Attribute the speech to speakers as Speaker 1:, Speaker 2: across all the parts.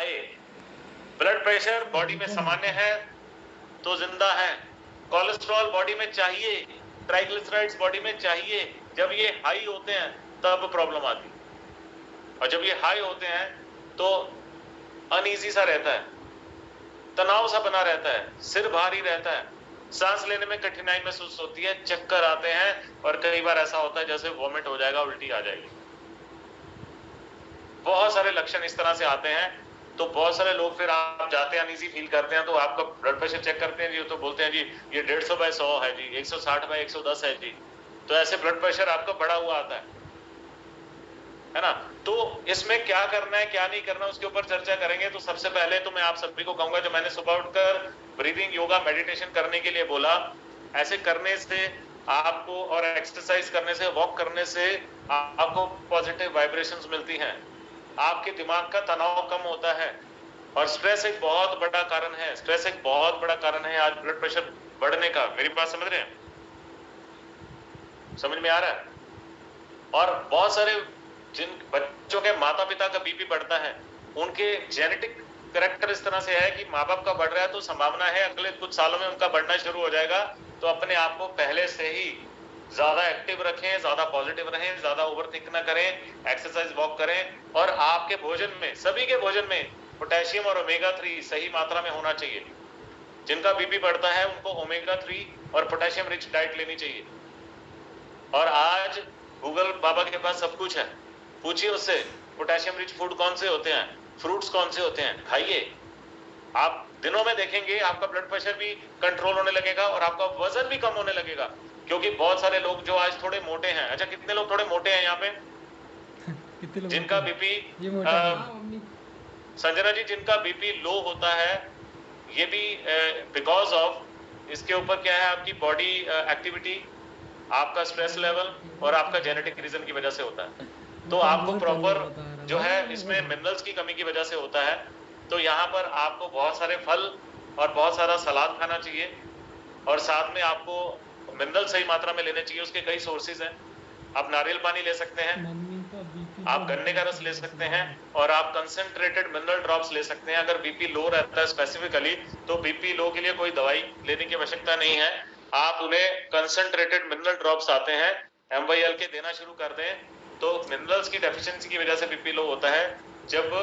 Speaker 1: High. Blood pressure body में सामान्य है तो जिंदा है। कोलेस्ट्रॉल बॉडी में चाहिए, ट्राइग्लिसराइड्स बॉडी में चाहिए। जब ये हाई होते हैं तब प्रॉब्लम आती है, और जब ये हाई होते हैं तो अनईजी सा रहता है, तनाव सा बना रहता है, सिर भारी रहता है, सांस लेने में कठिनाई महसूस होती है, चक्कर आते हैं, और कई बार ऐसा होता है जैसे वॉमिट हो जाएगा, उल्टी आ जाएगी। बहुत सारे लक्षण इस तरह से आते हैं। तो बहुत सारे लोग फिर आप जाते हैं, अनईजी फील करते हैं, तो आपका ब्लड प्रेशर चेक करते हैं जी, तो बोलते हैं जी ये 150/100 है जी, 160/110 है जी। तो ऐसे ब्लड प्रेशर आपका बढ़ा हुआ आता है ना। तो इसमें क्या करना है क्या नहीं करना उसके ऊपर चर्चा करेंगे। तो सबसे पहले तो मैं आप सभी को कहूंगा, जो मैंने सुबह उठकर ब्रीदिंग, योगा, मेडिटेशन करने के लिए बोला, ऐसे करने से आपको, और एक्सरसाइज करने से, वॉक करने से आपको पॉजिटिव वाइब्रेशंस मिलती हैं, आपके दिमाग का तनाव कम होता है। और स्ट्रेस एक बहुत बड़ा कारण है, स्ट्रेस एक बहुत बड़ा कारण है आज ब्लड प्रेशर बढ़ने का। मेरी बात समझ रहे हैं? समझ में आ रहा है? और बहुत सारे जिन बच्चों के माता पिता का बीपी बढ़ता है, उनके जेनेटिक करेक्टर इस तरह से है कि माँ बाप का बढ़ रहा है तो संभावना है अगले कुछ सालों में उनका बढ़ना शुरू हो जाएगा। तो अपने आप को पहले से ही ज्यादा एक्टिव रखें, ज्यादा पॉजिटिव रहें, ज्यादा ओवरथिंक ना करें, एक्सरसाइज, वॉक करें। और आपके भोजन में, सभी के भोजन में पोटेशियम और ओमेगा 3 सही मात्रा में होना चाहिए। जिनका बीपी बढ़ता है उनको ओमेगा 3 और पोटेशियम रिच डाइट लेनी चाहिए। और आज गूगल बाबा के पास सब कुछ है, पूछिए उससे पोटेशियम रिच फूड कौन से होते हैं, फ्रूट्स कौन से होते हैं, खाइए। आप दिनों में देखेंगे आपका ब्लड प्रेशर भी कंट्रोल होने लगेगा और आपका वजन भी कम होने लगेगा। क्योंकि बहुत सारे लोग जो आज थोड़े मोटे हैं, अच्छा कितने लोग थोड़े मोटे हैं यहाँ पे? जिनका बीपी, संजना जी, जिनका बीपी लो होता है, ये भी बिकॉज ऑफ, इसके ऊपर क्या है, आपकी बॉडी एक्टिविटी, आपका स्ट्रेस लेवल और आपका जेनेटिक रीजन की वजह से होता है। तो आपको प्रॉपर जो है इसमें मिनरल्स की कमी की वजह से होता है। तो यहाँ पर आपको बहुत सारे फल और बहुत सारा सलाद खाना चाहिए, और साथ में आपको मिनरल सही मात्रा में लेने चाहिए। उसके कई सोर्सेज हैं। आप नारियल पानी ले सकते हैं, आप गन्ने का रस ले सकते हैं, और आप कंसंट्रेटेड मिनरल ड्रॉप्स ले सकते हैं। अगर बीपी लो रहता है स्पेसिफिकली, तो बीपी लो के लिए कोई दवाई लेने की आवश्यकता नहीं है। आप उन्हें कंसंट्रेटेड मिनरल ड्रॉप्स आते हैं, MYL के देना शुरू कर दें। तो मिनरल्स की डेफिशिएंसी की वजह से बीपी लो होता है। जब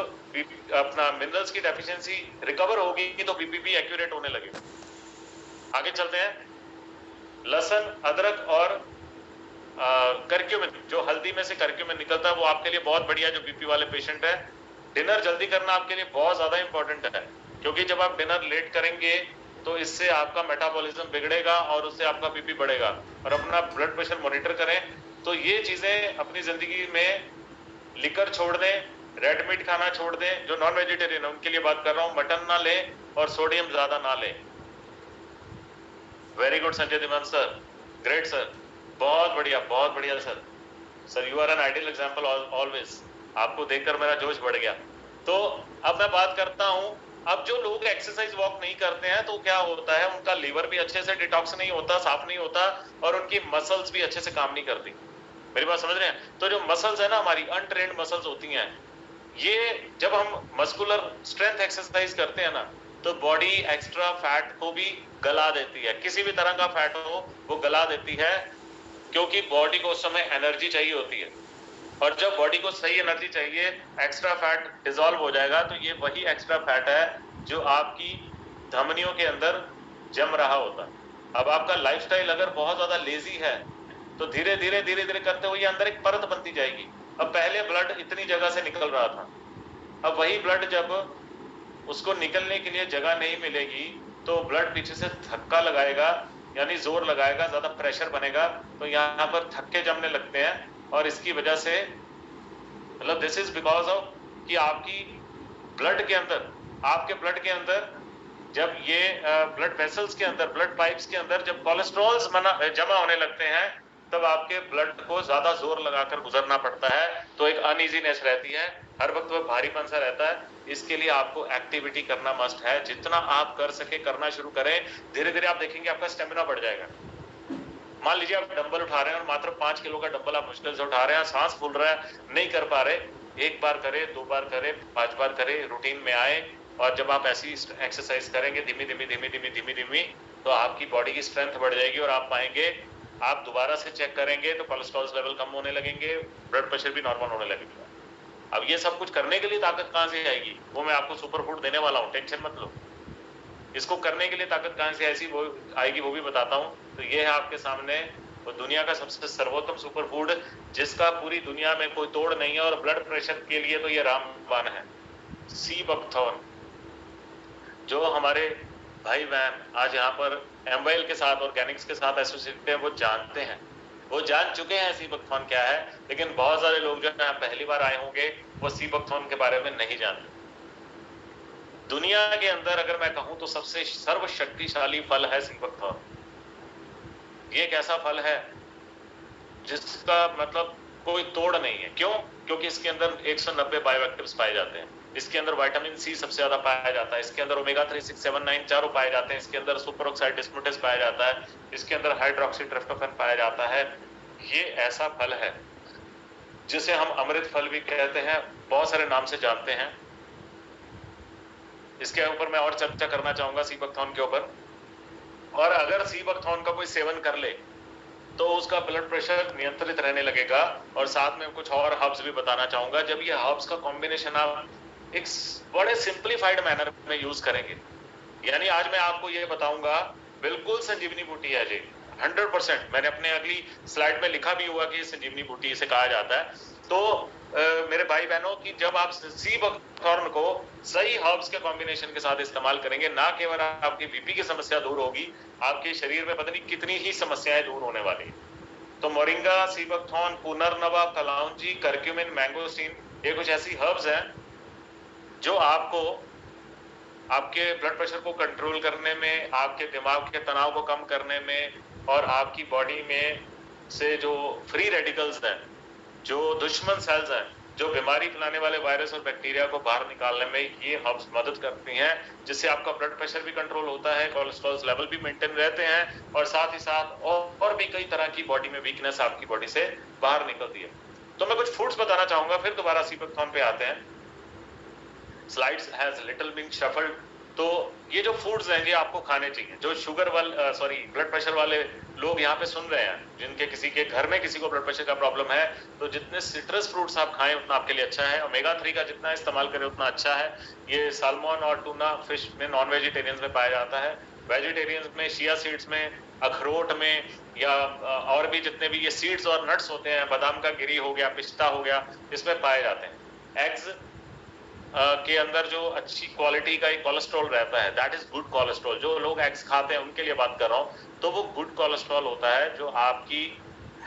Speaker 1: अपना मिनरल्स की डेफिशिएंसी रिकवर होगी तो बीपी भी एक्यूरेट होने लगेगा। आगे चलते हैं। लहसुन, अदरक और करक्यूमिन, जो हल्दी में से करक्यूमिन निकलता है, वो आपके लिए बहुत बढ़िया, जो बीपी वाले पेशेंट है। डिनर जल्दी करना आपके लिए बहुत ज्यादा इंपॉर्टेंट है, क्योंकि जब आप डिनर लेट करेंगे तो इससे आपका मेटाबॉलिज्म बिगड़ेगा और उससे आपका बीपी बढ़ेगा। और अपना ब्लड प्रेशर मॉनिटर करें। तो ये चीजें अपनी जिंदगी में, लिकर छोड़ दें, रेड मीट खाना छोड़ दें। जो नॉन वेजिटेरियन है उनके लिए बात कर रहा हूं, मटन ना लें और सोडियम ज्यादा ना लें। Very good Sanjay Dhiman sir, great sir, बहुत बढ़िया sir. Sir you are an ideal example always. आपको देखकर मेरा जोश बढ़ गया। तो अब मैं बात करता हूं, अब जो लोग एक्सरसाइज, वॉक नहीं करते हैं तो क्या होता है, उनका लीवर भी अच्छे से डिटॉक्स नहीं होता, साफ नहीं होता, और उनकी मसल्स भी अच्छे से काम नहीं करती। मेरी बात समझ रहे हैं? तो जो मसल्स है ना, हमारी अनट्रेन्ड मसल्स होती हैं, ये जब हम मस्कुलर स्ट्रेंथ एक्सरसाइज करते हैं ना, तो बॉडी एक्स्ट्रा फैट को भी गला देती है। किसी भी तरह का फैट हो वो गला देती है, क्योंकि बॉडी को उस समय एनर्जी चाहिए होती है। और जब बॉडी को सही एनर्जी चाहिए, एक्स्ट्रा फैट डिसॉल्व हो जाएगा। तो ये वही एक्स्ट्रा फैट है जो आपकी धमनियों के अंदर जम रहा होता है। अब आपका लाइफस्टाइल अगर बहुत ज्यादा लेजी है, तो धीरे धीरे करते हुए अंदर एक परत बनती जाएगी। अब पहले ब्लड इतनी जगह से निकल रहा था, अब वही ब्लड जब उसको निकलने के लिए जगह नहीं मिलेगी, तो ब्लड पीछे से धक्का लगाएगा, यानी जोर लगाएगा, ज्यादा प्रेशर बनेगा, तो यहाँ पर थक्के जमने लगते हैं। और इसकी वजह से, मतलब दिस इज बिकॉज ऑफ कि आपकी ब्लड के अंदर, आपके ब्लड के अंदर जब ये ब्लड वेसल्स के अंदर, ब्लड पाइप्स के अंदर जब कोलेस्ट्रॉल्स जमा होने लगते हैं, तब आपके ब्लड को ज्यादा जोर लगाकर गुजरना पड़ता है। तो एक अनइजीनेस रहती है, हर वक्त वो भारीपन सा रहता है। इसके लिए आपको एक्टिविटी करना मस्ट है। जितना आप कर सके करना शुरू करें। धीरे धीरे आप देखेंगे आपका स्टेमिना बढ़ जाएगा। मान लीजिए आप डंबल उठा रहे हैं और मात्र 5 किलो का डंबल आप मुश्किल से उठा रहे हैं, सांस फूल रहा है, नहीं कर पा रहे, 1 बार करे, 2 बार करे, 5 बार करे, रूटीन में आए, और जब आप ऐसी एक्सरसाइज करेंगे धीमी, तो आपकी बॉडी की स्ट्रेंथ बढ़ जाएगी और आप पाएंगे, आप दोबारा से चेक करेंगे तो कोलेस्ट्रॉल लेवल कम होने लगेंगे, ब्लड प्रेशर भी नॉर्मल होने लगेगा। अब ये सब कुछ करने के लिए ताकत कहाँ से आएगी, वो मैं आपको सुपर फूड देने वाला हूँ, टेंशन मत लो। इसको करने के लिए ताकत कहाँ से ऐसी वो आएगी वो भी बताता हूँ। तो ये है आपके सामने वो दुनिया का सबसे सर्वोत्तम सुपर फूड, जिसका पूरी दुनिया में कोई तोड़ नहीं है, और ब्लड प्रेशर के लिए तो ये रामबाण है, सी बकथॉर्न। जो हमारे भाई बहन आज यहाँ पर एमवाइल के साथ ऑर्गेनिक्स के साथ एसोसिएटेड है, वो जानते हैं, वो जान चुके हैं सी बकथॉर्न क्या है, लेकिन बहुत सारे लोग जो है पहली बार आए होंगे वो सी बकथॉर्न के बारे में नहीं जानते। दुनिया के अंदर अगर मैं कहूं तो सबसे सर्वशक्तिशाली फल है सी बकथॉर्न। ये एक ऐसा फल है जिसका मतलब कोई तोड़ नहीं है। क्यों? क्योंकि इसके अंदर 190 बायोएक्टिव्स पाए जाते हैं, इसके अंदर विटामिन सी सबसे ज्यादा पाया जाता है, इसके अंदर ओमेगा 3, 6, 7, 9 चारों पाए जाते हैं, इसके अंदर सुपर ऑक्साइड डिस्मुटेस पाया जाता है, इसके अंदर हाइड्रोक्सी ट्रिप्टोफैन पाया जाता है। ये ऐसा फल है जिसे हम अमृत फल भी कहते हैं, बहुत सारे नाम से जानते हैं। इसके ऊपर मैं और चर्चा करना चाहूंगा सी बकथॉर्न के ऊपर। और अगर सी बकथॉर्न का कोई सेवन कर ले तो उसका ब्लड प्रेशर नियंत्रित रहने लगेगा। और साथ में कुछ और हर्ब्स भी बताना चाहूंगा। जब ये हर्ब्स का कॉम्बिनेशन आप एक बड़े सिंप्लीफाइड मैनर में यूज करेंगे, यानी आज मैं आपको ये बताऊंगा, बिल्कुल संजीवनी बूटी है जी, 100%। मैंने अपने अगली स्लाइड में लिखा भी हुआ कि संजीवनी बूटी इसे कहा जाता है। तो मेरे भाई बहनों की जब आप सी बकथॉर्न को सही हर्ब्स के कॉम्बिनेशन के साथ इस्तेमाल करेंगे, ना केवल आपकी बीपी की समस्या दूर होगी, आपके शरीर में पता नहीं कितनी ही समस्याएं दूर होने वाली। तो moringa, sea buckthorn, punarnava, kalonji, curcumin, mangosteen, ये कुछ ऐसी हर्ब्स हैं जो आपको आपके ब्लड प्रेशर को कंट्रोल करने में, आपके दिमाग के तनाव को कम करने में, और आपकी बॉडी में से जो फ्री रेडिकल्स हैं, जो दुश्मन सेल्स हैं, जो बीमारी फैलाने वाले वायरस और बैक्टीरिया को बाहर निकालने में ये हर्ब्स मदद करती हैं, जिससे आपका ब्लड प्रेशर भी कंट्रोल होता है, कोलेस्ट्रॉल लेवल भी मेंटेन रहते हैं, और साथ ही साथ और भी कई तरह की बॉडी में वीकनेस आपकी बॉडी से बाहर निकलती है। तो मैं कुछ फूड्स बताना चाहूंगा, फिर दोबारा सी बकथॉर्न पे आते हैं। Slides has little been shuffled. तो ये जो फूड्स हैं ये आपको खाने चाहिए। जो शुगर वाले ब्लड प्रेशर वाले लोग यहाँ पे सुन रहे हैं, जिनके किसी के घर में किसी को ब्लड प्रेशर का प्रॉब्लम है, तो जितने सिट्रस फ्रूट्स आप खाएं उतना आपके लिए अच्छा है। ओमेगा 3 का जितना इस्तेमाल करें उतना अच्छा है। ये साल्मन और टूना फिश में नॉन वेजिटेरियंस में पाया जाता है। वेजिटेरियंस में चिया सीड्स में, अखरोट में, या और भी जितने भी ये सीड्स और नट्स होते हैं, बादाम का गिरी हो गया, पिस्ता हो गया, इसमें पाए जाते हैं। एग्स के अंदर जो अच्छी क्वालिटी का एक कोलेस्ट्रॉल रहता है, दैट इज गुड कोलेस्ट्रॉल। जो लोग एग्स खाते हैं उनके लिए बात कर रहा हूँ, तो वो गुड कोलेस्ट्रॉल होता है जो आपकी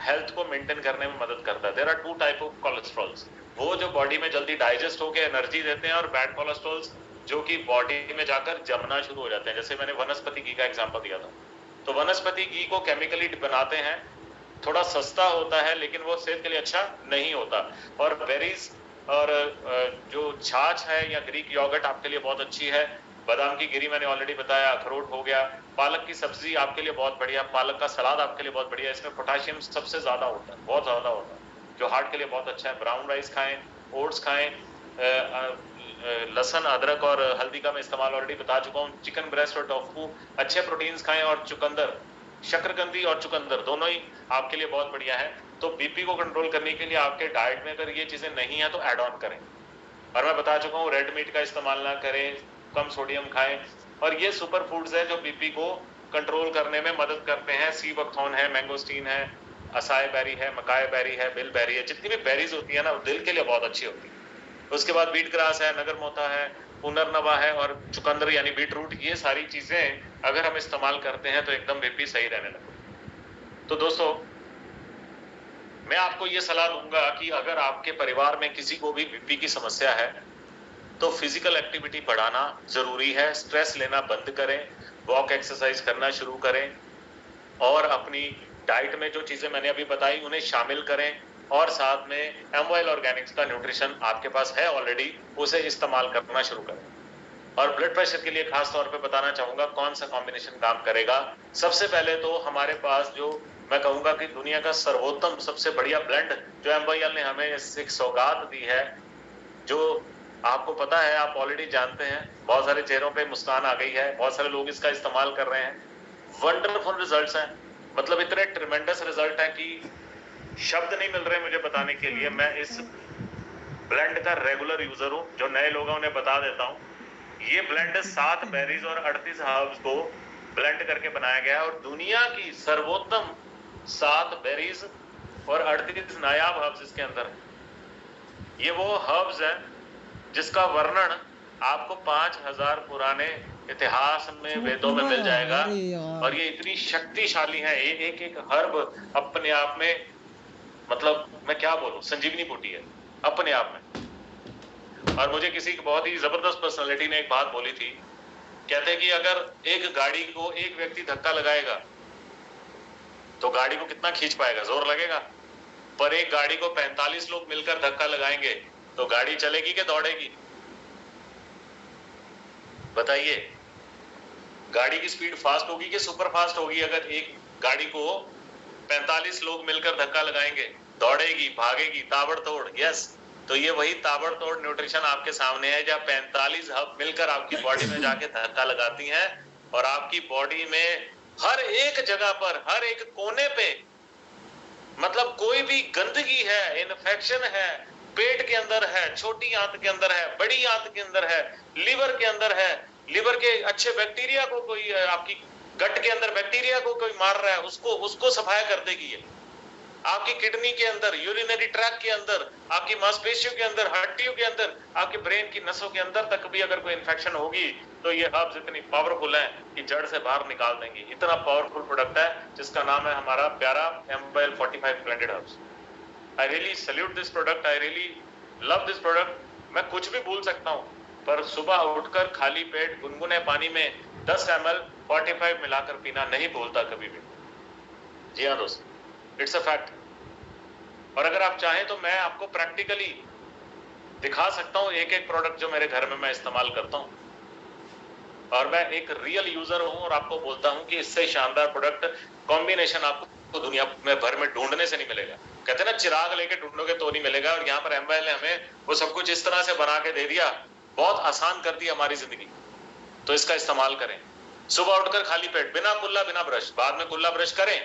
Speaker 1: हेल्थ को मेंटेन करने में मदद करता है। There are 2 type of cholesterols, वो जो बॉडी में जल्दी डाइजेस्ट होकर एनर्जी देते हैं, और बैड कोलेस्ट्रॉल्स जो कि बॉडी में जाकर जमना शुरू हो जाते हैं। जैसे मैंने वनस्पति घी का एग्जाम्पल दिया था, तो वनस्पति घी को केमिकली बनाते हैं, थोड़ा सस्ता होता है लेकिन वो सेहत के लिए अच्छा नहीं होता। और बेरीज और जो छाछ है या ग्रीक योगर्ट आपके लिए बहुत अच्छी है। बादाम की गिरी मैंने ऑलरेडी बताया, अखरोट हो गया, पालक की सब्जी आपके लिए बहुत बढ़िया, पालक का सलाद आपके लिए बहुत बढ़िया, इसमें पोटेशियम सबसे ज्यादा होता है, बहुत ज्यादा होता है, जो हार्ट के लिए बहुत अच्छा है। ब्राउन राइस खाएं, ओट्स खाएं, लहसुन, अदरक और हल्दी का मैं इस्तेमाल ऑलरेडी बता चुका हूँ। चिकन ब्रेस्ट और टोफू अच्छे प्रोटीन्स खाएं, और चुकंदर, शकरकंदी और चुकंदर दोनों ही आपके लिए बहुत बढ़िया है। तो बीपी को कंट्रोल करने के लिए आपके डाइट में अगर ये चीजें नहीं है तो ऐड ऑन करें। और मैं बता चुका हूँ रेड मीट का इस्तेमाल ना करें, कम सोडियम खाएं। और ये सुपर फूड्स है जो बीपी को कंट्रोल करने में मदद करते हैं। सी बकथॉर्न है, मैंगोस्टीन है, असाई बेरी है, मकाई बेरी है, बिल बेरी है, जितनी भी बेरीज होती है ना वो दिल के लिए बहुत अच्छी होती है। उसके बाद बीट ग्रास है, नगर मोथा है, पुनर्नवा है, और चुकंदर यानी बीटरूट, ये सारी चीजें अगर हम इस्तेमाल करते हैं तो एकदम बीपी सही रहने लगता। तो दोस्तों मैं आपको ये सलाह दूंगा कि अगर आपके परिवार में किसी को भी बीपी की समस्या है तो फिजिकल एक्टिविटी बढ़ाना जरूरी है। स्ट्रेस लेना बंद करें, वॉक एक्सरसाइज करना शुरू करें, और अपनी डाइट में जो चीजें मैंने अभी बताई उन्हें शामिल करें, और साथ में एमवाइल ऑर्गेनिक्स का न्यूट्रिशन आपके पास है ऑलरेडी, उसे इस्तेमाल करना शुरू करें। और ब्लड प्रेशर के लिए खास तौर पे बताना चाहूंगा कौन सा कॉम्बिनेशन काम करेगा। सबसे पहले तो हमारे पास जो मैं कहूंगा कि दुनिया का सर्वोत्तम सबसे बढ़िया ब्लेंड जो एमवाईएल ने हमें एक सौगात दी है, जो आपको पता है, आप ऑलरेडी जानते हैं, बहुत सारे चेहरों पे मुस्कान आ गई है, बहुत सारे लोग इसका इस्तेमाल कर रहे हैं, वंडरफुल रिजल्ट्स हैं, मतलब इतने ट्रिमेंडस रिजल्ट हैं कि शब्द नहीं मिल रहे मुझे बताने के लिए। मैं इस ब्लेंड का रेगुलर यूजर हूं, जो नए लोग हैं उन्हें बता देता हूं। ये ब्लेंड 7 बेरीज और 38 हर्ब्स को ब्लेंड करके बनाया गया है और दुनिया की सर्वोत्तम 7 बेरीज और 38 नायाब हर्ब्स इसके अंदर है। ये वो हर्ब्स है जिसका वर्णन आपको 5000 पुराने इतिहास में, वेदों में मिल जाएगा और ये इतनी शक्तिशाली है। एक एक हर्ब अपने आप में, मतलब मैं क्या बोलूं, संजीवनी बूटी है अपने आप में। और मुझे किसी बहुत ही जबरदस्त पर्सनालिटी ने एक बात बोली थी, कहते कि अगर एक गाड़ी को एक व्यक्ति धक्का लगाएगा तो गाड़ी को कितना खींच पाएगा, जोर लगेगा, पर एक गाड़ी को 45 लोग मिलकर धक्का लगाएंगे तो गाड़ी चलेगी कि दौड़ेगी? बताइए, गाड़ी की स्पीड फास्ट होगी कि सुपर फास्ट होगी? अगर एक गाड़ी को 45 लोग मिलकर धक्का लगाएंगे, दौड़ेगी, भागेगी, ताबड़तोड़। यस, तो ये वही ताबड़तोड़ न्यूट्रिशन आपके सामने है, जब 45 हब मिलकर आपकी बॉडी में जाके धक्का लगाती हैं और आपकी बॉडी में हर एक जगह पर, हर एक कोने पे, मतलब कोई भी गंदगी है, इन्फेक्शन है, पेट के अंदर है, छोटी आंत के अंदर है, बड़ी आंत के अंदर है, लीवर के अंदर है, लीवर के अच्छे बैक्टीरिया को कोई, आपकी गट के अंदर बैक्टीरिया को कोई मार रहा है, उसको सफाया कर देगी ये। आपकी किडनी के अंदर, यूरिनरी ट्रैक्ट के अंदर, आपकी मांसपेशियों के अंदर, हड्डियों के अंदर, आपके ब्रेन की नसों के अंदर तक भी अगर कोई इन्फेक्शन होगी तो ये हर्ब्स इतनी पावरफुल हैं कि जड़ से बाहर निकाल देंगी। इतना पावरफुल प्रोडक्ट है जिसका नाम है हमारा प्यारा MYL 45 blended herbs. I really salute this product, I really love this product. मैं कुछ भी भूल सकता हूँ, पर सुबह उठकर खाली पेट गुनगुने पानी में 10 ml 45 मिलाकर पीना नहीं भूलता कभी भी। जी हाँ दोस्त, इट्स अ फैक्ट। और अगर आप चाहें तो मैं आपको प्रैक्टिकली दिखा सकता हूं एक एक प्रोडक्ट जो मेरे घर में मैं इस्तेमाल करता हूं, और मैं एक रियल यूजर हूं और आपको बोलता हूं कि इससे शानदार प्रोडक्ट कॉम्बिनेशन आपको दुनिया में भर में ढूंढने से नहीं मिलेगा। कहते हैं ना, चिराग लेके ढूंढोगे तो नहीं मिलेगा, और यहाँ पर MYL ने हमें वो सब कुछ इस तरह से बना के दे दिया, बहुत आसान कर दी हमारी जिंदगी। तो इसका इस्तेमाल करें। सुबह उठकर खाली पेट, बिना कुल्ला बिना ब्रश, बाद में कुल्ला ब्रश करें,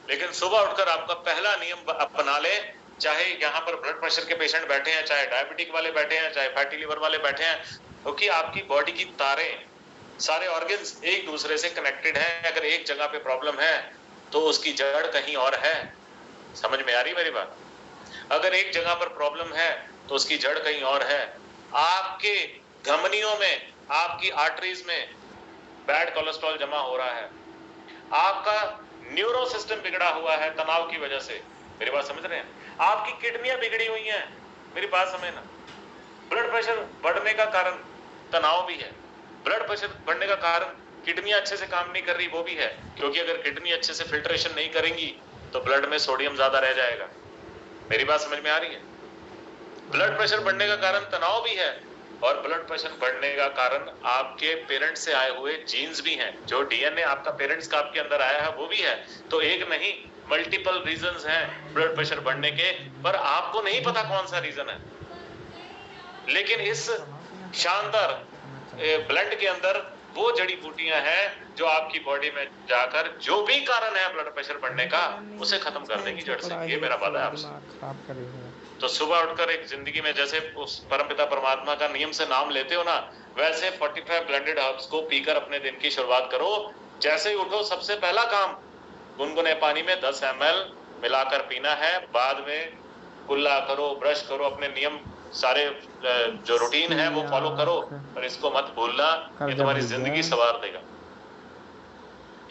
Speaker 1: लेकिन सुबह उठकर आपका पहला नियम अपना ले, चाहे यहाँ पर ब्लड प्रेशर के पेशेंट बैठे हैं, चाहे डायबिटिक वाले बैठे हैं, चाहे फैटी लिवर वाले बैठे हैं, क्योंकि आपकी बॉडी की तारें, सारे ऑर्गन्स एक दूसरे से कनेक्टेड हैं। अगर एक जगह पे प्रॉब्लम है तो उसकी जड़ कहीं और है। समझ में आ रही मेरी बात? अगर एक जगह पर प्रॉब्लम है तो उसकी जड़ कहीं और है। आपके धमनियों में, आपकी आर्टरीज में बैड कोलेस्ट्रॉल जमा हो रहा है, आपका न्यूरो सिस्टम बिगड़ा हुआ है तनाव की वजह से। मेरी बात समझ रहे हैं? आपकी किडनियां बिगड़ी हुई हैं, मेरी बात समझना। ब्लड प्रेशर बढ़ने का कारण तनाव भी है, ब्लड प्रेशर बढ़ने का कारण किडनियां अच्छे से काम नहीं कर रही वो भी है, क्योंकि अगर किडनी अच्छे से फिल्ट्रेशन नहीं करेंगी तो ब्लड में सोडियम ज्यादा रह जाएगा। मेरी बात समझ में आ रही है? ब्लड प्रेशर बढ़ने का कारण तनाव भी है, और ब्लड प्रेशर बढ़ने का कारण आपके पेरेंट्स से आए हुए जीन्स भी हैं, जो DNA आपका पेरेंट्स का आपके अंदर आया है वो भी है। तो एक नहीं, मल्टीपल रीजंस हैं ब्लड प्रेशर बढ़ने के, पर आपको नहीं पता कौन सा रीजन है। लेकिन इस शानदार ब्लेंड के अंदर वो जड़ी बूटियां हैं जो आपकी बॉडी में जाकर जो भी कारण है ब्लड प्रेशर बढ़ने का, उसे खत्म कर देंगी जड़ से। ये मेरा वादा है आपसे। तो सुबह उठकर एक जिंदगी में जैसे उस परमपिता परमात्मा का नियम से नाम लेते हो ना, वैसे 45 ब्लेंडेड हर्ब्स को पीकर अपने दिन की शुरुआत करो। जैसे ही उठो सबसे पहला काम गुनगुने पानी में 10 ml मिलाकर पीना है, बाद में कुल्ला करो, ब्रश करो, अपने नियम सारे जो रूटीन है वो फॉलो करो, और इसको मत भूलना, ये तुम्हारी जिंदगी संवार देगा।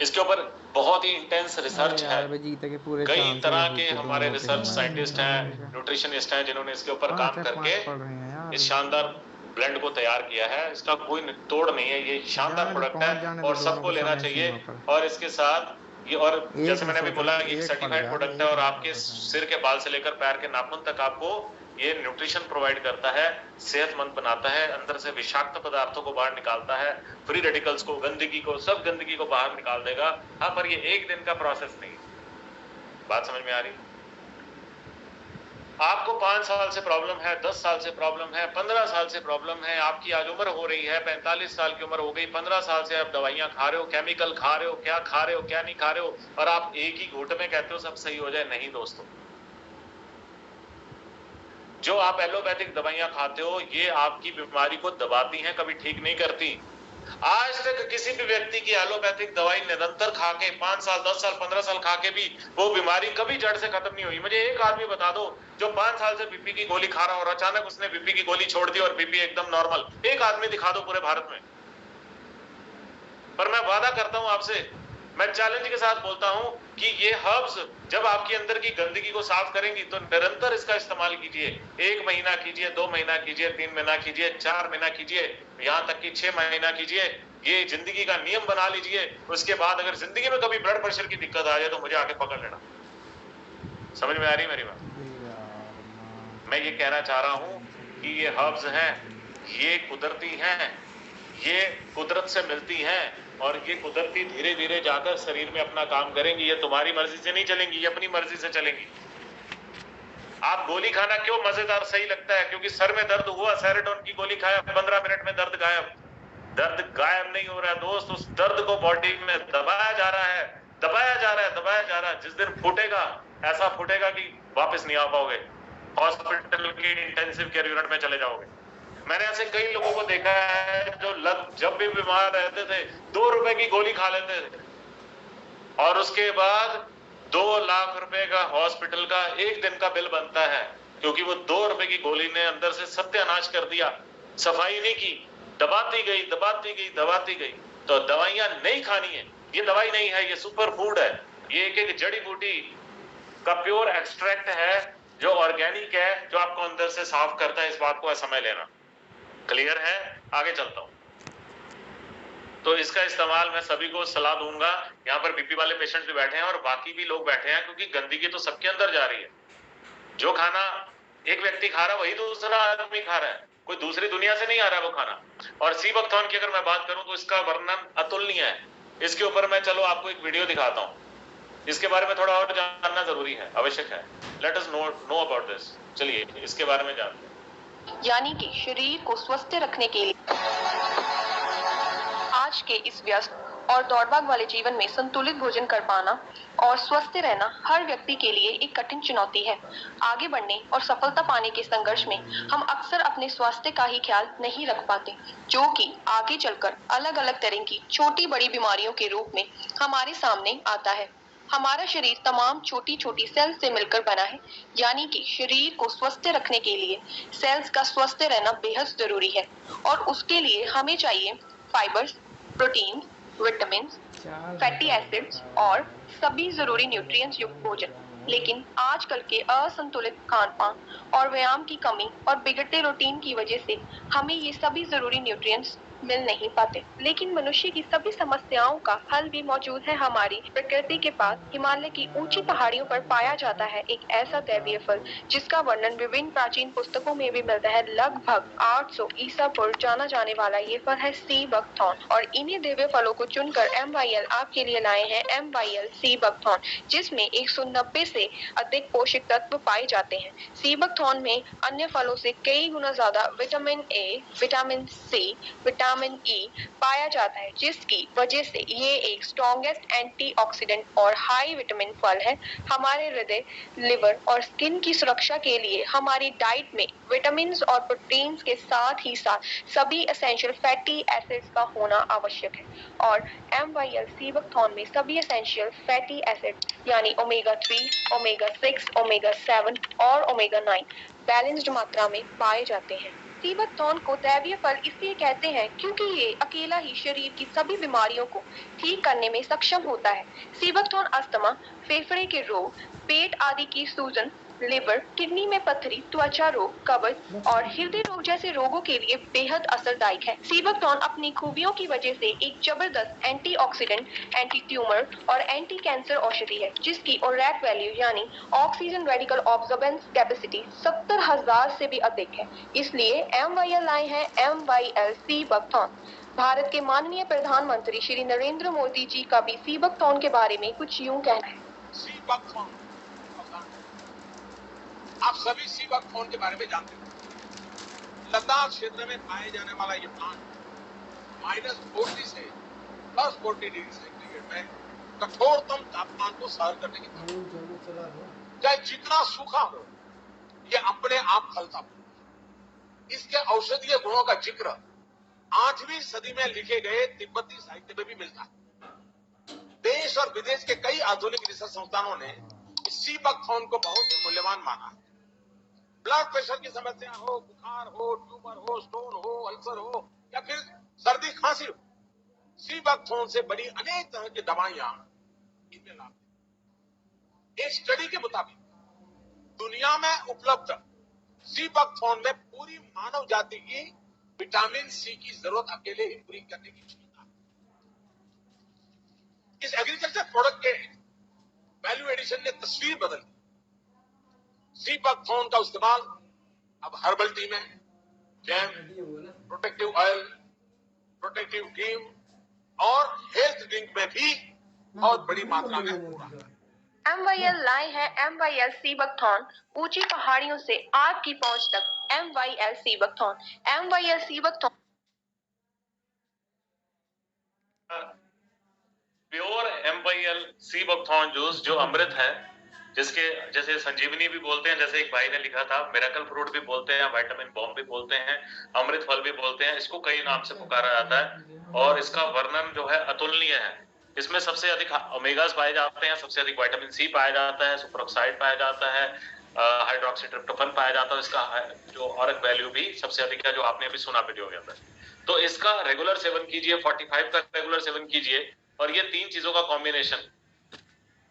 Speaker 1: इसके ऊपर बहुत ही इंटेंस रिसर्च है, कई तरह के हमारे रिसर्च साइंटिस्ट हैं, न्यूट्रिशनिस्ट हैं, जिन्होंने इसके ऊपर काम करके इस शानदार ब्लेंड को तैयार किया है। इसका कोई तोड़ नहीं है, ये शानदार प्रोडक्ट है और सबको लेना चाहिए। और इसके साथ ये, और जैसे मैंने अभी बोला, ये सर्टिफाइड प्रोडक्ट है और आपके सिर के बाल से लेकर पैर के नाखून तक आपको ये न्यूट्रिशन प्रोवाइड करता है, सेहतमंद बनाता है, अंदर से विषाक्त पदार्थों को बाहर निकालता है, फ्री रेडिकल्स को, गंदगी को, सब गंदगी को बाहर निकाल देगा। हाँ, पर ये एक दिन का प्रोसेस नहीं। बात समझ में आ रही? आपको 5 साल से प्रॉब्लम है, 10 साल से प्रॉब्लम है, 15 साल से प्रॉब्लम है, आपकी आज उम्र हो रही है, 45 साल की उम्र हो गई, 15 साल से आप दवाइयां खा रहे हो, केमिकल खा रहे हो, क्या खा रहे हो, क्या नहीं खा रहे हो, और आप एक ही घूंट में कहते हो सब सही हो जाए। नहीं दोस्तों, जो आप एलोपैथिक दवाइयां खाते हो ये आपकी बीमारी को दबाती हैं, कभी ठीक नहीं करती। आज तक किसी भी व्यक्ति की एलोपैथिक दवाई निरंतर खा के 5 साल, 10 साल, 15 साल खा के भी वो बीमारी कभी जड़ से खत्म नहीं हुई। मुझे एक आदमी बता दो जो 5 साल से बीपी की गोली खा रहा और अचानक उसने बीपी की गोली छोड़ दी और बीपी एकदम नॉर्मल। एक आदमी दिखा दो पूरे भारत में। पर मैं वादा करता हूं आपसे, मैं चैलेंज के साथ बोलता हूं कि ये हर्ब्स जब आपके अंदर की गंदगी को साफ करेंगी तो निरंतर इसका इस्तेमाल कीजिए। 1 महीना कीजिए, 2 महीना कीजिए, 3 महीना कीजिए, 4 महीना कीजिए, यहां तक कि 6 महीना कीजिए। ये जिंदगी का नियम बना लीजिए। उसके बाद अगर जिंदगी में कभी ब्लड प्रेशर की दिक्कत आ जाए तो मुझे आके पकड़ लेना। समझ में आ रही मेरी बात? मैं ये कहना चाह रहा हूं कि ये हर्ब्स हैं, ये कुदरती हैं, ये कुदरत से मिलती हैं, और ये कुदरती धीरे धीरे जाकर शरीर में अपना काम करेंगी। ये तुम्हारी मर्जी से नहीं चलेंगी, ये अपनी मर्जी से चलेंगी। आप गोली खाना क्यों मजेदार सही लगता है? क्योंकि सर में दर्द हुआ, सेरोटोनिन की गोली खाया, 15 मिनट में दर्द गायब। दर्द गायब नहीं हो रहा है दोस्त, उस दर्द को बॉडी में दबाया जा रहा है, दबाया जा रहा है, दबाया जा रहा है। जिस दिन फूटेगा, ऐसा फूटेगा कि वापस नहीं आ पाओगे, हॉस्पिटल की इंटेंसिव केयर यूनिट में चले जाओगे। मैंने ऐसे कई लोगों को देखा है जो जब भी बीमार रहते थे 2 रुपए की गोली खा लेते थे, और उसके बाद 2 लाख रुपए का हॉस्पिटल का एक दिन का बिल बनता है, क्योंकि वो 2 रुपए की गोली ने अंदर से सत्यानाश कर दिया, सफाई नहीं की, दबाती गई, दबाती गई, दबाती गई। तो दवाइयां नहीं खानी है, ये दवाई नहीं है, ये सुपर फूड है। ये एक जड़ी बूटी का प्योर एक्सट्रैक्ट है जो ऑर्गेनिक है, जो आपको अंदर से साफ करता है। इस बात को समय लेना। क्लियर है? आगे चलता हूं। तो इसका इस्तेमाल मैं सभी को सलाह दूंगा। यहाँ पर बीपी वाले पेशेंट भी बैठे हैं और बाकी भी लोग बैठे हैं, क्योंकि गंदगी तो सबके अंदर जा रही है। जो खाना एक व्यक्ति खा रहा है वही दूसरा आदमी खा रहा है, कोई दूसरी दुनिया से नहीं आ रहा है वो खाना। और सी बकथॉर्न की अगर मैं बात करूं तो इसका वर्णन अतुलनीय है। इसके ऊपर मैं चलो आपको एक वीडियो दिखाता हूं, इसके बारे में थोड़ा और जानना जरूरी है, आवश्यक है। Let us know about this. चलिए इसके बारे में जानते हैं।
Speaker 2: यानी कि शरीर को स्वस्थ रखने के लिए आज के इस व्यस्त और दौड़भाग वाले जीवन में संतुलित भोजन कर पाना और स्वस्थ रहना हर व्यक्ति के लिए एक कठिन चुनौती है। आगे बढ़ने और सफलता पाने के संघर्ष में हम अक्सर अपने स्वास्थ्य का ही ख्याल नहीं रख पाते, जो कि आगे चलकर अलग अलग तरह की छोटी बड़ी बीमारियों के रूप में हमारे सामने आता है। हमारा शरीर तमाम छोटी छोटी सेल्स से मिलकर बना है, यानी कि शरीर को स्वस्थ रखने के लिए सेल्स का स्वस्थ रहना बेहद जरूरी है। और उसके लिए हमें चाहिए fibres, protein, vitamin, fatty acids और सभी जरूरी न्यूट्रिएंट्स युक्त भोजन। लेकिन आजकल के असंतुलित खान-पान और व्यायाम की कमी और बिगड़ते रूटीन की वजह से हमें ये सभी जरूरी न्यूट्रिएंट्स मिल नहीं पाते। लेकिन मनुष्य की सभी समस्याओं का हल भी मौजूद है हमारी प्रकृति के पास। हिमालय की ऊंची पहाड़ियों पर पाया जाता है एक ऐसा दैवीय फल जिसका वर्णन विभिन्न प्राचीन पुस्तकों में भी मिलता है। लगभग 800 ईसा पूर्व जाना जाने वाला ये फल है सी बकथॉर्न, और इन्हीं दिव्य फलों को चुनकर MYL आपके लिए लाए हैं MYL सी बकथॉर्न, जिसमें 190 से अधिक पोषक तत्व पाए जाते हैं। सी बकथॉर्न में अन्य फलों से कई गुना ज्यादा vitamin A, vitamin C, vitamin E पाया जाता है, जिसकी वजह से ये एक स्ट्रॉन्गेस्ट एंटीऑक्सीडेंट और हाई विटामिन फल है। हमारे हृदय, लिवर और स्किन की सुरक्षा के लिए हमारी डाइट में विटामिन और प्रोटीन के साथ ही साथ सभी एसेंशियल फैटी एसिड्स का होना आवश्यक है। और MYL सी बकथॉर्न में सभी एसेंशियल फैटी एसिड यानी ओमेगा 3, ओमेगा 6, ओमेगा 7 और ओमेगा 9 बैलेंस्ड मात्रा में पाए जाते हैं। सी बकथॉर्न को दैवीय फल इसलिए कहते हैं क्योंकि ये अकेला ही शरीर की सभी बीमारियों को ठीक करने में सक्षम होता है। सी बकथॉर्न अस्थमा, फेफड़े के रोग, पेट आदि की सूजन, लिवर, किडनी में पथरी, त्वचा रोग, कब्ज और हृदय रोग जैसे रोगों के लिए बेहद असरदायक है। सी बकथॉर्न अपनी खूबियों की वजह से एक जबरदस्त एंटीऑक्सीडेंट, एंटी ट्यूमर और एंटी कैंसर औषधि है, जिसकी ORAC वैल्यू यानी ऑक्सीजन रेडिकल ऑब्जॉर्बेंस कैपेसिटी 70,000 से भी अधिक है। इसलिए MYL लाए हैं MYL सी बकथॉर्न। भारत के माननीय प्रधानमंत्री श्री नरेंद्र मोदी जी का भी सी बकथॉर्न के बारे में कुछ यूं कहना है।
Speaker 3: सी बकथॉर्न आप सभी सी बकथॉर्न के बारे में जानते हैं। लद्दाख क्षेत्र में पाए जाने वाला ये प्लांट -40 से +40 डिग्री सेंटीग्रेड में कठोरतम तापमान को सहन करने की क्षमता, चाहे जितना सूखा हो, ये अपने आप फलता फूलता। इसके औषधीय गुणों का जिक्र 8वीं सदी में लिखे गए तिब्बती साहित्य में भी मिलता है। देश और विदेश के कई आधुनिक रिसर्च संस्थानों ने सी बकथॉर्न को बहुत ही मूल्यवान माना है। ब्लड प्रेशर की समस्या हो, बुखार हो, ट्यूमर हो, स्टोन हो, अल्सर हो या फिर सर्दी खांसी हो, सी बकथॉर्न से बनी अनेक तरह की दवाइयां इनमें लाभ देती हैं। एक स्टडी के मुताबिक दुनिया में उपलब्ध सी बकथॉर्न में पूरी मानव जाति की विटामिन सी की जरूरत अकेले ही पूरी करने की क्षमता है। इस एग्रीकल्चर प्रोडक्ट के वैल्यू एडिशन ने तस्वीर बदल दी। सी बकथॉर्न का इस्तेमाल अब हर्बल टी में, jam, protective oil, protective cream और हेल्थ ड्रिंक में भी बहुत बड़ी मात्रा में हो रहा है।
Speaker 2: MYL लाए हैं MYL सी बकथॉर्न, ऊंची पहाड़ियों से आपकी पहुंच तक। MYL sea buckthorn, MYL sea buckthorn
Speaker 1: pure MYL sea buckthorn juice जो अमृत है, जिसके जैसे संजीवनी भी बोलते हैं, जैसे एक भाई ने लिखा था, मिरेकल फ्रूट भी बोलते हैं, विटामिन बॉम्ब भी बोलते हैं, अमृत फल भी बोलते हैं, इसको कई नाम से पुकारा जाता है और इसका वर्णन जो है अतुलनीय है। इसमें सबसे अधिक ओमेगास पाए जाते हैं, सबसे अधिक विटामिन सी पाया जाता है, सुपर ऑक्साइड पाया जाता है, हाइड्रोक्सी ट्रिप्टोफन पाया जाता है। इसका जो ऑरिक वैल्यू भी सबसे अधिक है, जो आपने अभी सुना वीडियो के अंदर। तो इसका रेगुलर सेवन कीजिए, 45 का रेगुलर सेवन कीजिए और ये तीन चीजों का कॉम्बिनेशन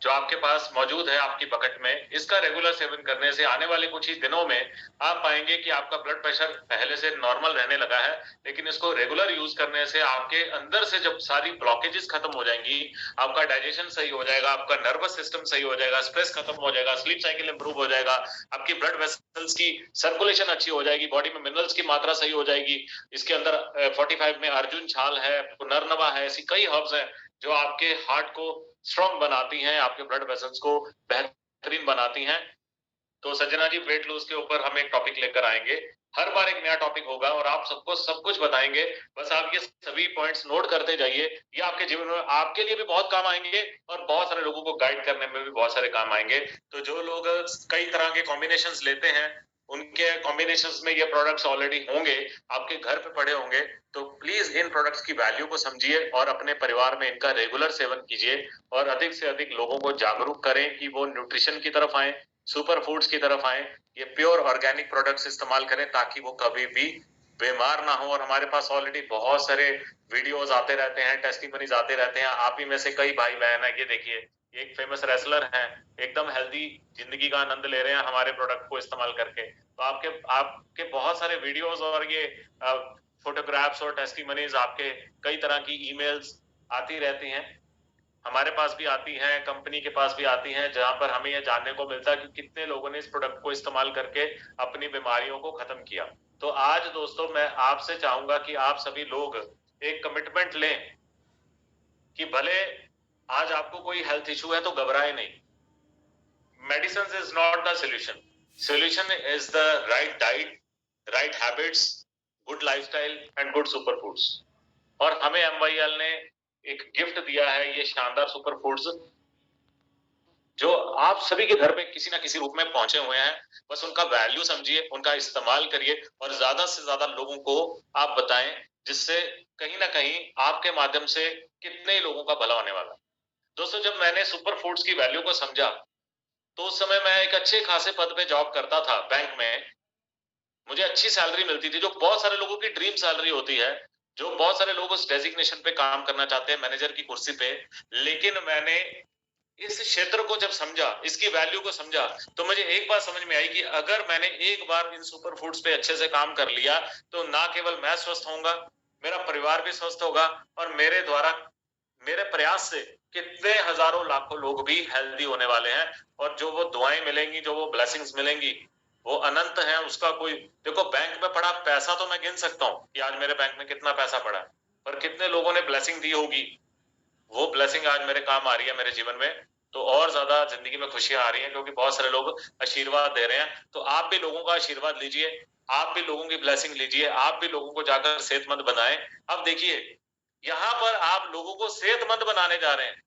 Speaker 1: जो आपके पास मौजूद है आपकी बकेट में, इसका रेगुलर सेवन करने से आने वाले कुछ ही दिनों में आप पाएंगे कि आपका ब्लड प्रेशर पहले से नॉर्मल रहने लगा है। लेकिन इसको रेगुलर यूज करने से आपके अंदर से जब सारी ब्लॉकेजेस खत्म हो जाएंगी, आपका डाइजेशन सही हो जाएगा, आपका नर्वस सिस्टम सही हो जाएगा, स्ट्रेस खत्म हो जाएगा, स्लीप साइकिल इंप्रूव हो जाएगा, आपकी ब्लड वेसल्स की सर्कुलेशन अच्छी हो जाएगी, बॉडी में मिनरल्स की मात्रा सही हो जाएगी। इसके अंदर 45 में अर्जुन छाल है, पुनर्नवा है, ऐसी कई हर्ब्स हैं जो आपके हार्ट को स्ट्रॉन्ग बनाती हैं, आपके ब्लड वेसल्स को बेहतरीन बनाती हैं। तो संजना जी, वेट लॉस के ऊपर हम एक टॉपिक लेकर आएंगे, हर बार एक नया टॉपिक होगा और आप सबको सब कुछ बताएंगे। बस आप ये सभी पॉइंट्स नोट करते जाइए, ये आपके जीवन में आपके लिए भी बहुत काम आएंगे और बहुत सारे लोगों को गाइड करने में भी बहुत सारे काम आएंगे। तो जो लोग कई तरह के कॉम्बिनेशंस लेते हैं, उनके कॉम्बिनेशंस में ये प्रोडक्ट्स ऑलरेडी होंगे, आपके घर पे पड़े होंगे, तो प्लीज इन प्रोडक्ट्स की वैल्यू को समझिए और अपने परिवार में इनका रेगुलर सेवन कीजिए और अधिक से अधिक लोगों को जागरूक करें कि वो न्यूट्रिशन की तरफ आए, सुपर फूड्स की तरफ आए, ये प्योर ऑर्गेनिक प्रोडक्ट्स इस्तेमाल करें ताकि वो कभी भी बीमार ना हो। और हमारे पास ऑलरेडी बहुत सारे वीडियोस आते रहते हैं, टेस्टिमनीज आते रहते हैं। आप ही में से कई भाई बहन है, ये देखिए एक फेमस रेसलर हैं, एकदम हेल्दी जिंदगी का आनंद ले रहे हैं हमारे प्रोडक्ट को इस्तेमाल करके। तो आपके बहुत सारे वीडियोस और ये फोटोग्राफ्स और टेस्टिमनीज, आपके कई तरह की ईमेल्स आती रहती हैं, हमारे पास भी आती हैं, कंपनी के पास भी आती हैं, जहां पर हमें यह जानने को मिलता है कि कितने लोगों ने इस प्रोडक्ट को इस्तेमाल करके अपनी बीमारियों को खत्म किया। तो आज दोस्तों मैं आपसे चाहूंगा कि आप सभी लोग एक कमिटमेंट लें कि भले आज आपको कोई हेल्थ इशू है तो घबराए नहीं। Medicine is not the solution, solution is the right diet, right habits, good lifestyle and good super foods. और हमें MYL ने एक गिफ्ट दिया है, ये शानदार सुपर फूड्स जो आप सभी के घर पे किसी ना किसी रूप में पहुंचे हुए हैं। बस उनका वैल्यू समझिए, उनका इस्तेमाल करिए और ज्यादा से ज्यादा लोगों को आप बताएं, जिससे कहीं ना कहीं आपके माध्यम से कितने लोगों का भला होने वाला। दोस्तों, जब मैंने सुपर फूड्स की वैल्यू को समझा तो उस समय मैं एक अच्छे खासे पद पे जॉब करता था बैंक में, मुझे अच्छी सैलरी मिलती थी, जो बहुत सारे लोगों की ड्रीम सैलरी होती है, जो बहुत सारे लोग उस डेजिग्नेशन पे काम करना चाहते हैं, मैनेजर की कुर्सी पे। लेकिन मैंने इस क्षेत्र को जब समझा, इसकी वैल्यू को समझा, तो मुझे एक बात समझ में आई कि अगर मैंने एक बार इन सुपर फूड्स पे अच्छे से काम कर लिया तो ना केवल मैं स्वस्थ होऊंगा, मेरा परिवार भी स्वस्थ होगा और मेरे द्वारा, मेरे प्रयास से कितने हजारों लाखों लोग भी हेल्दी होने वाले हैं। और जो वो दुआएं मिलेंगी, जो वो ब्लेसिंग्स मिलेंगी, वो अनंत है। उसका कोई, देखो बैंक में पड़ा पैसा तो मैं गिन सकता हूँ कि आज मेरे बैंक में कितना पैसा पड़ा है, पर कितने लोगों ने ब्लेसिंग दी होगी, वो ब्लेसिंग आज मेरे काम आ रही है मेरे जीवन में। तो और ज्यादा जिंदगी में खुशियां आ रही हैं, क्योंकि बहुत सारे लोग आशीर्वाद दे रहे हैं। तो आप भी लोगों का आशीर्वाद लीजिए, आप भी लोगों की ब्लेसिंग लीजिए, आप भी लोगों को जाकर सेहतमंद बनाएं। अब देखिए, यहाँ पर आप लोगों को सेहतमंद बनाने जा रहे हैं।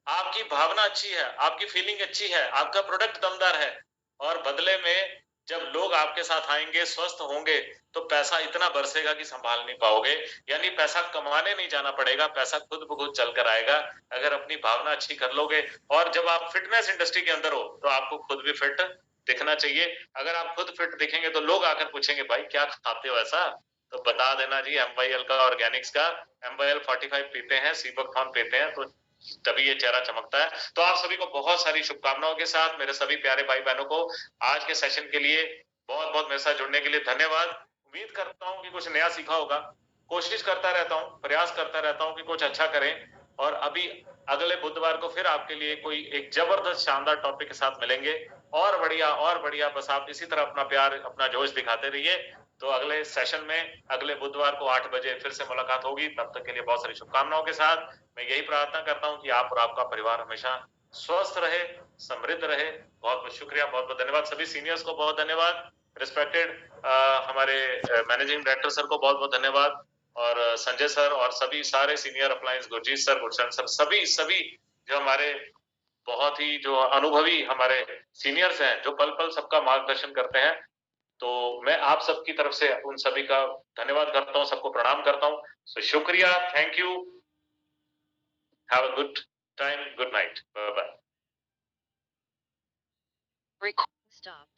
Speaker 1: आपकी भावना अच्छी है, आपकी फीलिंग अच्छी है, आपका प्रोडक्ट दमदार है, और बदले में जब लोग आपके साथ आएंगे, स्वस्थ होंगे, तो पैसा इतना बरसेगा कि संभाल नहीं पाओगे। यानी पैसा कमाने नहीं जाना पड़ेगा, पैसा खुद ब खुद चल कर आएगा अगर अपनी भावना अच्छी कर लोगे। और जब आप फिटनेस इंडस्ट्री के अंदर हो तो आपको खुद भी फिट दिखना चाहिए। अगर आप खुद फिट दिखेंगे तो लोग आकर पूछेंगे भाई क्या खाते हो ऐसा, तो बता देना जी MYL का, ऑर्गेनिक्स का MYL 45 पीते हैं, सीबक फार्म पीते हैं, तो तभी ये चेहरा चमकता है। तो आप सभी को बहुत सारी शुभकामनाओं के साथ, मेरे सभी प्यारे भाई बहनों को आज के सेशन के लिए बहुत बहुत मेरे साथ जुड़ने के लिए धन्यवाद। उम्मीद करता हूं कि कुछ नया सीखा होगा। कोशिश करता रहता हूं, प्रयास करता रहता हूं कि कुछ अच्छा करें। और अभी अगले बुधवार को फिर आपके लिए कोई एक जबरदस्त शानदार टॉपिक के साथ मिलेंगे। और बढ़िया और बढ़िया, बस आप इसी तरह अपना प्यार, अपना जोश दिखाते रहिए। तो अगले सेशन में अगले बुधवार को 8 बजे फिर से मुलाकात होगी। तब तक के लिए बहुत सारी शुभकामनाओं के साथ मैं यही प्रार्थना करता हूं कि आप और आपका परिवार हमेशा स्वस्थ रहे, समृद्ध रहे। बहुत बहुत शुक्रिया, बहुत बहुत धन्यवाद। सभी सीनियर्स को बहुत धन्यवाद। रिस्पेक्टेड हमारे मैनेजिंग डायरेक्टर सर को बहुत बहुत धन्यवाद, और संजय सर और सभी सारे सीनियर अप्लायंस, गुरजीत सर, गुरशन सर, सभी सभी जो हमारे बहुत ही जो अनुभवी हमारे सीनियर्स हैं, जो पल पल सबका मार्गदर्शन करते हैं। तो मैं आप सबकी तरफ से उन सभी का धन्यवाद करता हूं, सबको प्रणाम करता हूं। सो शुक्रिया, thank you, have a good time, good night, bye bye.
Speaker 4: Stop.